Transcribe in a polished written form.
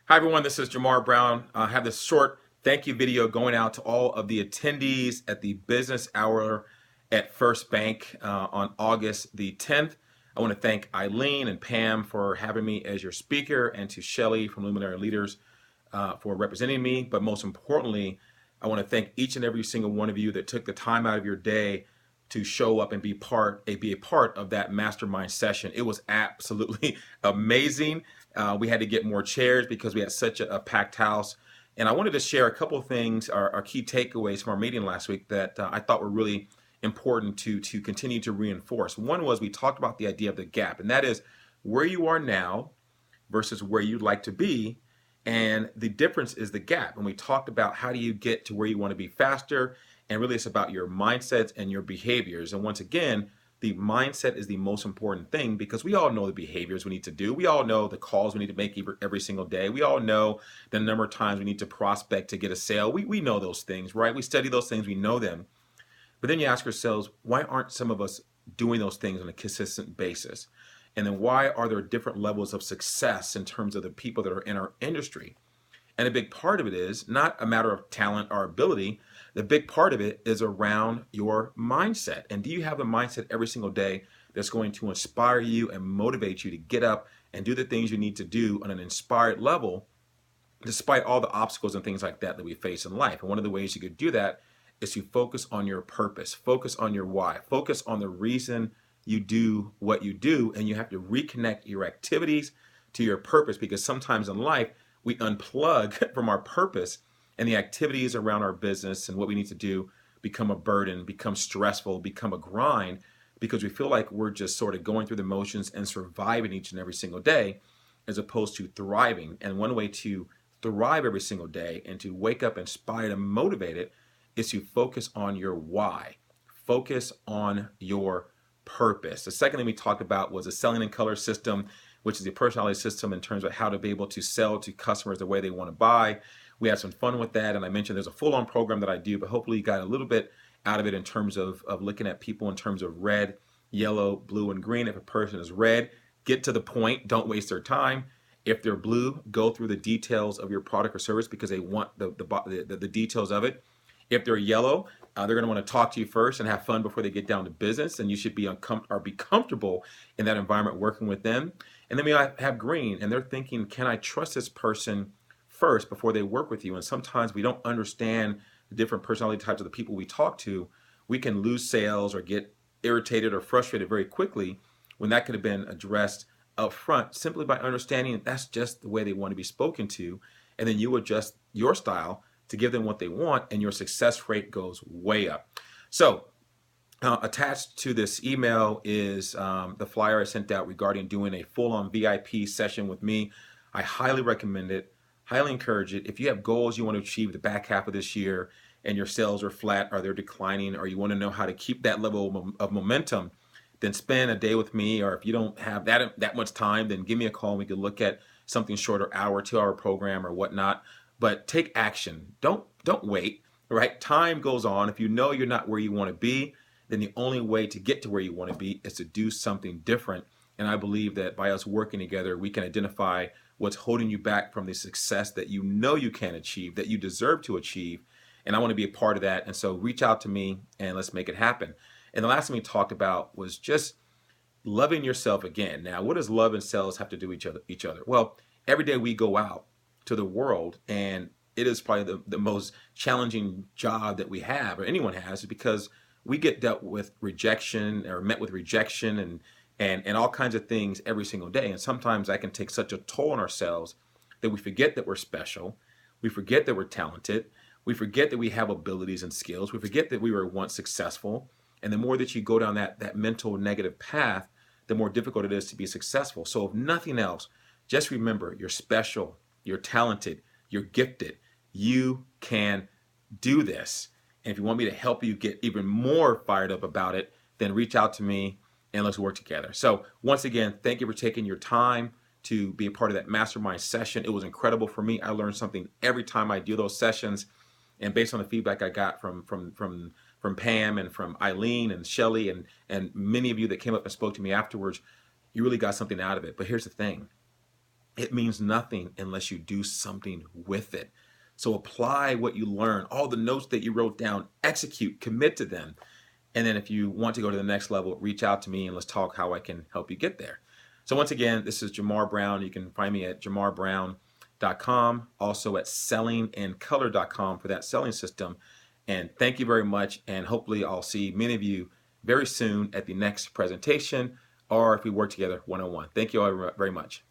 Hi everyone, this is JaMarr Brown. I have this short thank you video going out to all of the attendees at the business hour at First Bank on August the 10th. I want to thank Eileen and Pam for having me as your speaker, and to Shelly from Luminary Leaders for representing me. But most importantly, I want to thank each and every single one of you that took the time out of your day to show up and be a part of that mastermind session. It was absolutely amazing. We had to get more chairs because we had such a packed house. And I wanted to share a couple of things, our key takeaways from our meeting last week that I thought were really important to continue to reinforce. One was we talked about the idea of the gap, and that is where you are now versus where you'd like to be. And the difference is the gap. And we talked about how do you get to where you want to be faster. And really, it's about your mindsets and your behaviors. And once again, the mindset is the most important thing because we all know the behaviors we need to do. We all know the calls we need to make every single day. We all know the number of times we need to prospect to get a sale. We know those things, right? We study those things, we know them. But then you ask yourselves, why aren't some of us doing those things on a consistent basis? And then why are there different levels of success in terms of the people that are in our industry? And a big part of it is not a matter of talent or ability. The big part of it is around your mindset. And do you have the mindset every single day that's going to inspire you and motivate you to get up and do the things you need to do on an inspired level, despite all the obstacles and things like that that we face in life? And one of the ways you could do that is to focus on your purpose, focus on your why, focus on the reason you do what you do. And you have to reconnect your activities to your purpose, because sometimes in life we unplug from our purpose, and the activities around our business and what we need to do become a burden, become stressful, become a grind, because we feel like we're just sort of going through the motions and surviving each and every single day as opposed to thriving. And one way to thrive every single day and to wake up inspired and motivated is to focus on your why, focus on your purpose. The second thing we talked about was a selling and color system, which is the personality system in terms of how to be able to sell to customers the way they want to buy. We had some fun with that, and I mentioned there's a full-on program that I do, but hopefully you got a little bit out of it in terms of looking at people in terms of red, yellow, blue, and green. If a person is red, get to the point, don't waste their time. If they're blue, go through the details of your product or service because they want the details of it. If they're yellow, they're going to want to talk to you first and have fun before they get down to business, and you should be be comfortable in that environment working with them. And then we have green, and they're thinking, can I trust this person first before they work with you? And sometimes we don't understand the different personality types of the people we talk to. We can lose sales or get irritated or frustrated very quickly when that could have been addressed up front simply by understanding that that's just the way they want to be spoken to. And then you adjust your style to give them what they want, and your success rate goes way up. So attached to this email is the flyer I sent out regarding doing a full-on VIP session with me. I highly recommend it, highly encourage it. If you have goals you want to achieve the back half of this year and your sales are flat or they're declining, or you want to know how to keep that level of momentum, then spend a day with me. Or if you don't have that much time, then give me a call and we can look at something shorter, hour, 2 hour program or whatnot. But take action. Don't wait, right? Time goes on. If you know you're not where you want to be, then the only way to get to where you want to be is to do something different. And I believe that by us working together, we can identify what's holding you back from the success that you know you can achieve, that you deserve to achieve. And I want to be a part of that. And so reach out to me and let's make it happen. And the last thing we talked about was just loving yourself again. Now, what does love and sales have to do with each other? Well, every day we go out to the world, and it is probably the most challenging job that we have or anyone has, because we get dealt with rejection or met with rejection and all kinds of things every single day. And sometimes that can take such a toll on ourselves that we forget that we're special. We forget that we're talented. We forget that we have abilities and skills. We forget that we were once successful. And the more that you go down that mental negative path, the more difficult it is to be successful. So if nothing else, just remember you're special. You're talented, you're gifted, you can do this. And if you want me to help you get even more fired up about it, then reach out to me and let's work together. So once again, thank you for taking your time to be a part of that mastermind session. It was incredible for me. I learned something every time I do those sessions. And based on the feedback I got from Pam and from Eileen and Shelly and many of you that came up and spoke to me afterwards, you really got something out of it. But here's the thing. it means nothing unless you do something with it. So apply what you learn, all the notes that you wrote down, execute, commit to them. And then if you want to go to the next level, reach out to me and let's talk how I can help you get there. So once again, this is JaMarr Brown. You can find me at jamarrbrown.com, also at sellingandcolor.com for that selling system. And thank you very much. And hopefully I'll see many of you very soon at the next presentation or if we work together one-on-one. Thank you all very much.